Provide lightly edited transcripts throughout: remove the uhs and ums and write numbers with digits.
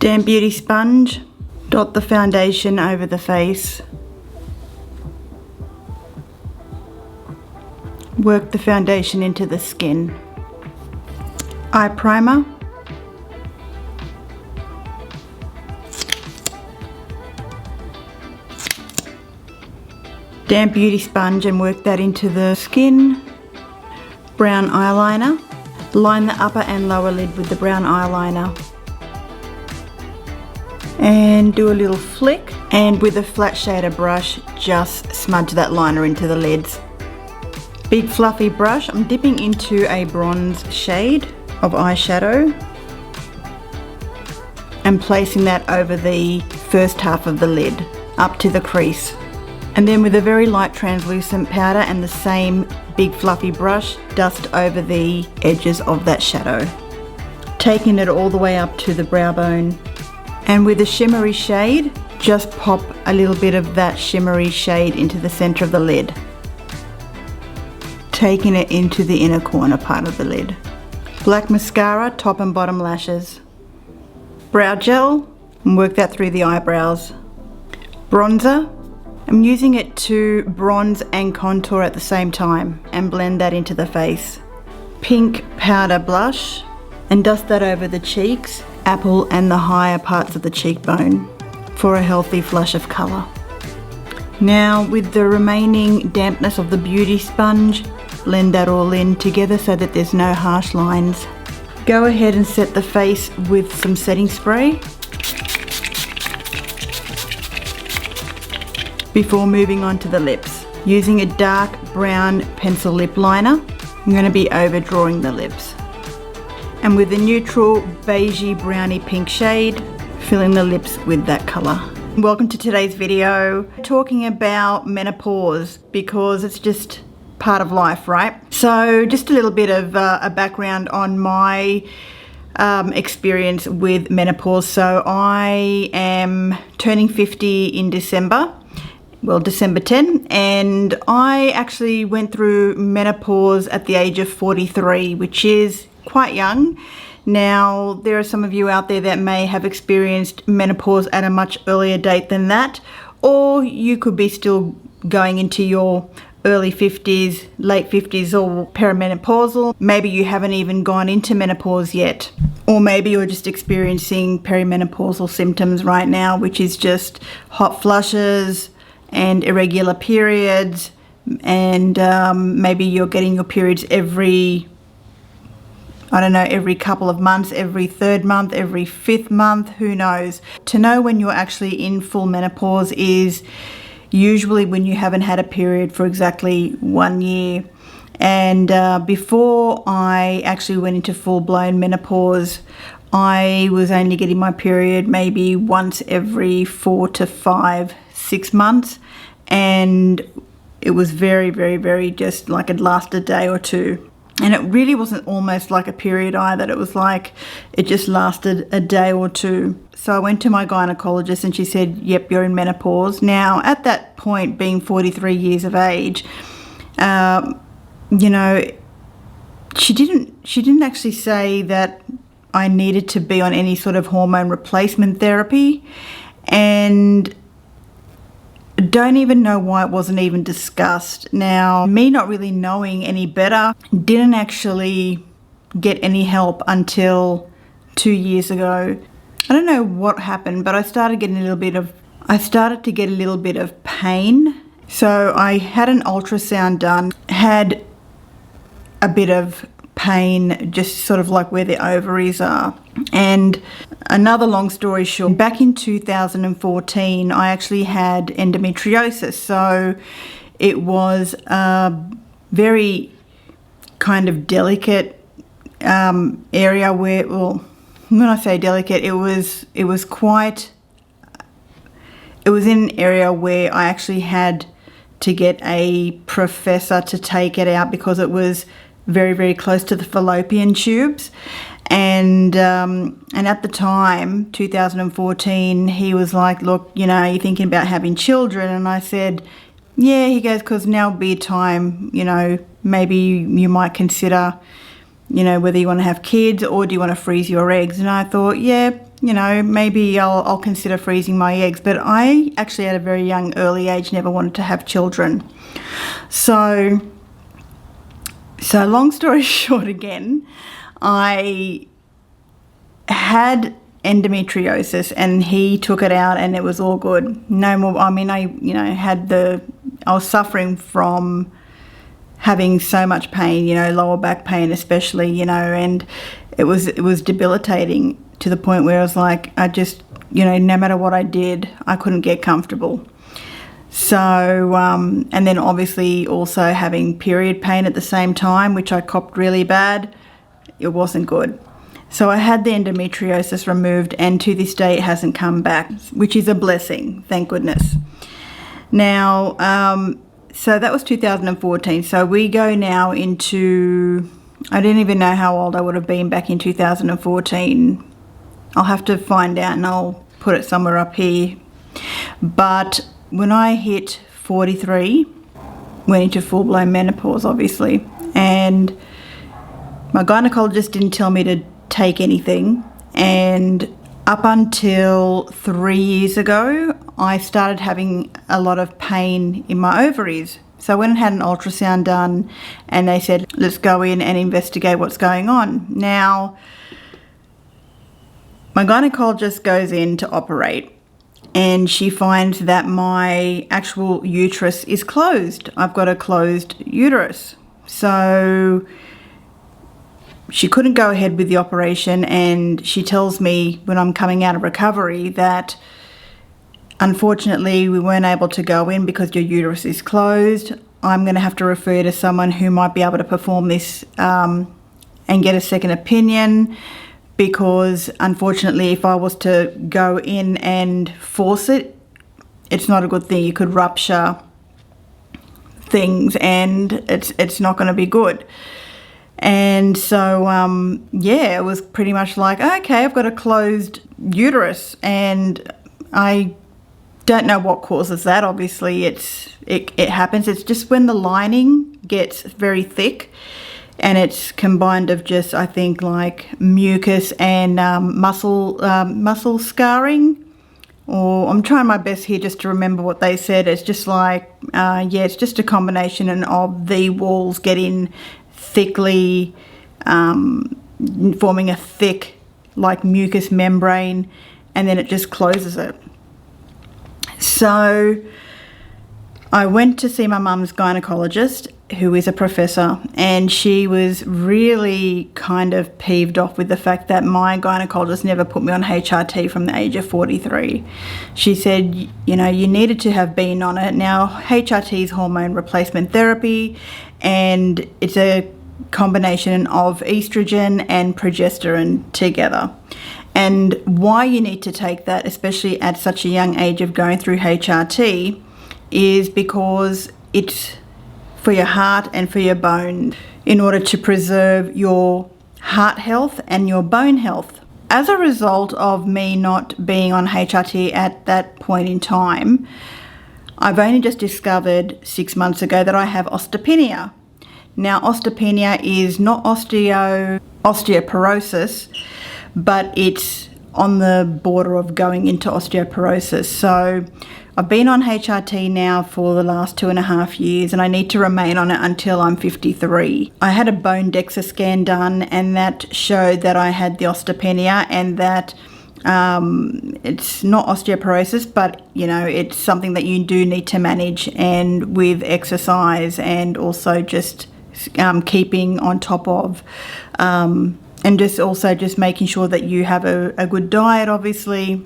Damp beauty sponge, dot the foundation over the face. Work the foundation into the skin. Eye primer. Damp beauty sponge and work that into the skin. Brown eyeliner. Line the upper and lower lid with the brown eyeliner. And do a little flick, and with a flat shader brush just smudge that liner into the lids. Big fluffy brush, I'm dipping into a bronze shade of eyeshadow and placing that over the first half of the lid up to the crease. And then with a very light translucent powder and the same big fluffy brush, dust over the edges of that shadow, taking it all the way up to the brow bone. And with a shimmery shade, just pop a little bit of that shimmery shade into the center of the lid, taking it into the inner corner part of the lid. Black mascara, top and bottom lashes. Brow gel, and work that through the eyebrows. Bronzer, I'm using it to bronze and contour at the same time and blend that into the face. Pink powder blush, and dust that over the cheeks, apple and the higher parts of the cheekbone for a healthy flush of colour. Now with the remaining dampness of the beauty sponge, blend that all in together so that there's no harsh lines. Go ahead and set the face with some setting spray before moving on to the lips. Using a dark brown pencil lip liner, I'm going to be overdrawing the lips. And with a neutral beigey browny pink shade, filling the lips with that colour. Welcome to today's video, talking about menopause, because it's just part of life, right? So just a little bit of a background on my experience with menopause. So I am turning 50 in December. Well, December 10, and I actually went through menopause at the age of 43, which is quite young. Now, there are some of you out there that may have experienced menopause at a much earlier date than that, or you could be still going into your early 50s, late 50s, or perimenopausal. Maybe you haven't even gone into menopause yet, or maybe you're just experiencing perimenopausal symptoms right now, which is just hot flushes and irregular periods, and maybe you're getting your periods every couple of months, every third month, every fifth month, who knows. To know when you're actually in full menopause is usually when you haven't had a period for exactly 1 year. And before I actually went into full-blown menopause, I was only getting my period maybe once every 4 to 5, 6 months, and it was very, very, very just like it lasted a day or two. And it really wasn't almost like a period either. It was like it just lasted a day or two. So I went to my gynecologist and she said, yep, you're in menopause. Now, at that point, being 43 years of age, you know, she didn't actually say that I needed to be on any sort of hormone replacement therapy, and don't even know why it wasn't even discussed. Now, me not really knowing any better, didn't actually get any help until 2 years ago. I don't know what happened, but I started to get a little bit of pain. So I had an ultrasound done, had a bit of pain just sort of like where the ovaries are. And another long story short, back in 2014 I actually had endometriosis. So it was a very kind of delicate area where, well, when I say delicate, it was in an area where I actually had to get a professor to take it out because it was very, very close to the fallopian tubes. And at the time, 2014, he was like, look, you know, are you thinking about having children? And I said, yeah. He goes, because now would be a time, you know, maybe you might consider, you know, whether you want to have kids or do you want to freeze your eggs. And I thought, yeah, you know, maybe I'll consider freezing my eggs. But I actually at a very young, early age never wanted to have children. So long story short again, I had endometriosis and he took it out and it was all good. No more, I mean, I was suffering from having so much pain, you know, lower back pain especially, you know, and it was debilitating to the point where I was like, I just, you know, no matter what I did, I couldn't get comfortable. So, and then obviously also having period pain at the same time, which I copped really bad. It wasn't good. So I had the endometriosis removed, and to this day it hasn't come back, which is a blessing, thank goodness. Now, so that was 2014. So we go now into, I didn't even know how old I would have been back in 2014. I'll have to find out and I'll put it somewhere up here. But when I hit 43, went into full-blown menopause, obviously, and my gynecologist didn't tell me to take anything, and up until 3 years ago, I started having a lot of pain in my ovaries. So I went and had an ultrasound done, and they said, let's go in and investigate what's going on. Now, my gynecologist goes in to operate, and she finds that my actual uterus is closed. I've got a closed uterus. So she couldn't go ahead with the operation, and she tells me when I'm coming out of recovery that unfortunately we weren't able to go in because your uterus is closed. I'm going to have to refer to someone who might be able to perform this and get a second opinion, because unfortunately if I was to go in and force it, it's not a good thing. You could rupture things and it's not going to be good. And so, yeah, it was pretty much like, okay, I've got a closed uterus, and I don't know what causes that. Obviously, it happens. It's just when the lining gets very thick, and it's combined of just, I think, like mucus and muscle scarring. Or I'm trying my best here just to remember what they said. It's just like, yeah, it's just a combination of the walls getting thickly, forming a thick like mucus membrane, and then it just closes it. So I went to see my mum's gynecologist, who is a professor, and she was really kind of peeved off with the fact that my gynecologist never put me on HRT from the age of 43. She said, you know, you needed to have been on it. Now, HRT is hormone replacement therapy, and it's a combination of estrogen and progesterone together. And why you need to take that, especially at such a young age of going through HRT, is because it's for your heart and for your bone, in order to preserve your heart health and your bone health. As a result of me not being on HRT at that point in time, I've only just discovered 6 months ago that I have osteopenia. Now, osteopenia is not osteoporosis, but it's on the border of going into osteoporosis. So I've been on HRT now for the last 2.5 years, and I need to remain on it until I'm 53. I had a bone DEXA scan done, and that showed that I had the osteopenia, and that it's not osteoporosis, but you know, it's something that you do need to manage, and with exercise, and also just keeping on top of, and just also just making sure that you have a good diet, obviously,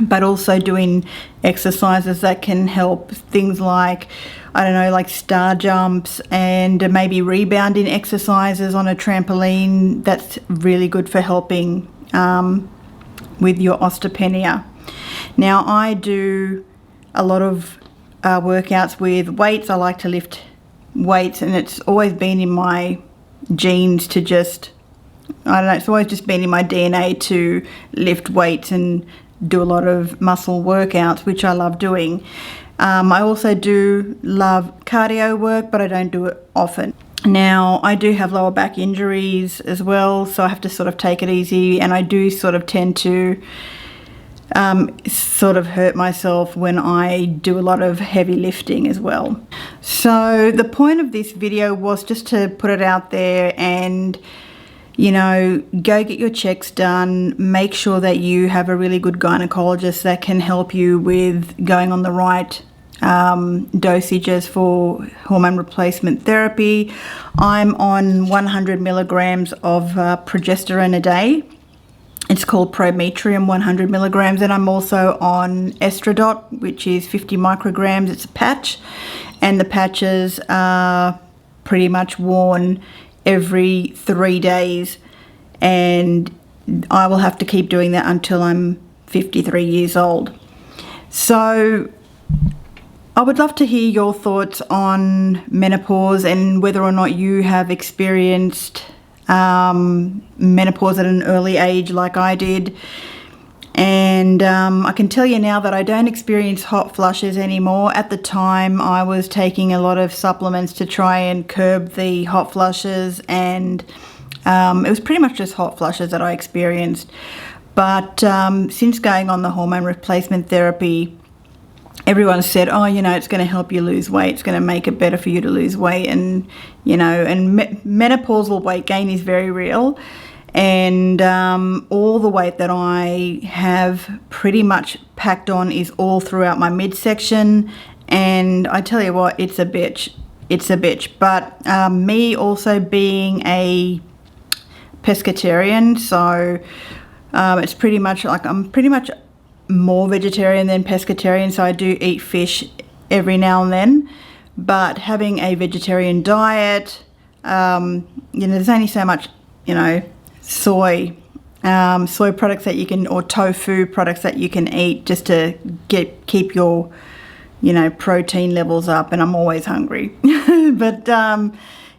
but also doing exercises that can help things like, I don't know, like star jumps, and maybe rebounding exercises on a trampoline. That's really good for helping with your osteopenia. Now, I do a lot of workouts with weights. I like to lift weights, and it's always been in my genes to just, I don't know, it's always just been in my DNA to lift weights and do a lot of muscle workouts, which I love doing. I also do love cardio work, but I don't do it often. Now, I do have lower back injuries as well, so I have to sort of take it easy, and I do sort of tend to sort of hurt myself when I do a lot of heavy lifting as well. So the point of this video was just to put it out there and, you know, go get your checks done. Make sure that you have a really good gynecologist that can help you with going on the right dosages for hormone replacement therapy. I'm on 100 milligrams of progesterone a day. It's called Prometrium 100 milligrams, and I'm also on Estradot, which is 50 micrograms. It's a patch, and the patches are pretty much worn every 3 days, and I will have to keep doing that until I'm 53 years old. So I would love to hear your thoughts on menopause and whether or not you have experienced menopause at an early age like I did. And I can tell you now that I don't experience hot flushes anymore. At the time, I was taking a lot of supplements to try and curb the hot flushes, and it was pretty much just hot flushes that I experienced. But since going on the hormone replacement therapy, everyone said, oh, you know, it's going to help you lose weight. It's going to make it better for you to lose weight. And, you know, and menopausal weight gain is very real. And all the weight that I have pretty much packed on is all throughout my midsection. And I tell you what, it's a bitch. It's a bitch. But me also being a pescatarian, so it's pretty much like I'm pretty much more vegetarian than pescatarian, so I do eat fish every now and then. But having a vegetarian diet, you know, there's only so much, you know, soy products that you can, or tofu products that you can eat just to keep your, you know, protein levels up, and I'm always hungry. But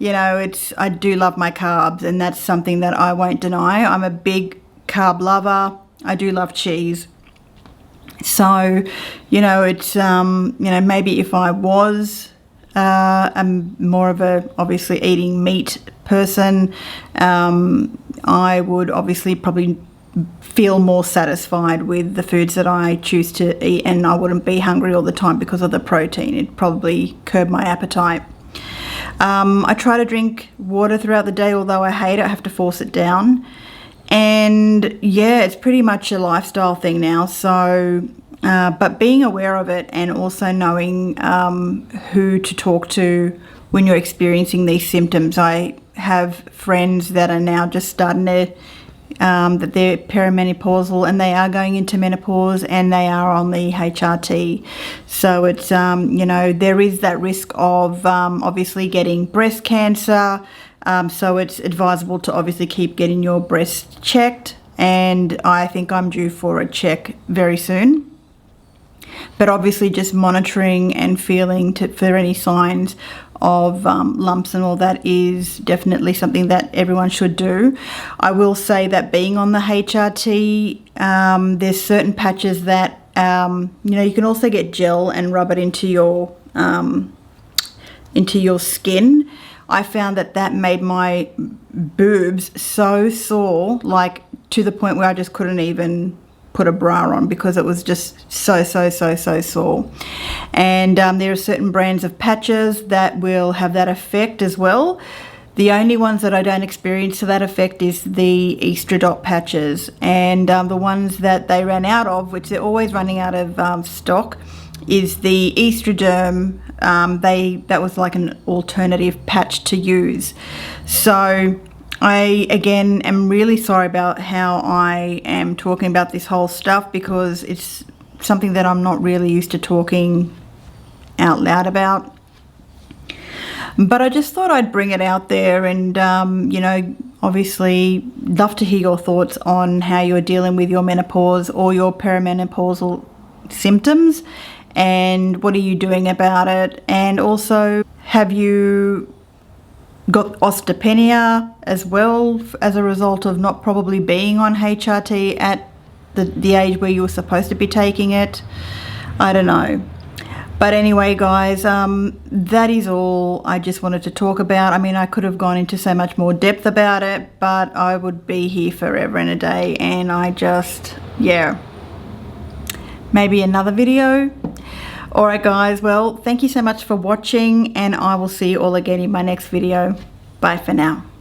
you know, I do love my carbs, and that's something that I won't deny. I'm a big carb lover. I do love cheese. So, you know, it's, you know, maybe if I was more of a obviously eating meat person, I would obviously probably feel more satisfied with the foods that I choose to eat, and I wouldn't be hungry all the time because of the protein. It'd probably curb my appetite. I try to drink water throughout the day, although I hate it. I have to force it down. And yeah, it's pretty much a lifestyle thing now. So, but being aware of it, and also knowing who to talk to when you're experiencing these symptoms. I have friends that are now just starting to, that they're perimenopausal and they are going into menopause, and they are on the HRT. So it's, you know, there is that risk of obviously getting breast cancer. So it's advisable to obviously keep getting your breasts checked, and I think I'm due for a check very soon. But obviously just monitoring and feeling for any signs of lumps and all that is definitely something that everyone should do. I will say that being on the HRT, there's certain patches that, you know, you can also get gel and rub it into your skin. I found that made my boobs so sore, like to the point where I just couldn't even put a bra on because it was just so sore. And there are certain brands of patches that will have that effect as well. The only ones that I don't experience to that effect is the Estradot patches, and the ones that they ran out of, which they're always running out of stock, is the Estroderm. That was like an alternative patch to use. So I, again, am really sorry about how I am talking about this whole stuff, because it's something that I'm not really used to talking out loud about. But I just thought I'd bring it out there, and, you know, obviously love to hear your thoughts on how you're dealing with your menopause or your perimenopausal symptoms, and what are you doing about it. And also, have you got osteopenia as well as a result of not probably being on HRT at the age where you were supposed to be taking it? I don't know. But anyway, guys, that is all I just wanted to talk about. I mean, I could have gone into so much more depth about it, but I would be here forever and a day, and I just, yeah, maybe another video. Alright guys, well, thank you so much for watching, and I will see you all again in my next video. Bye for now.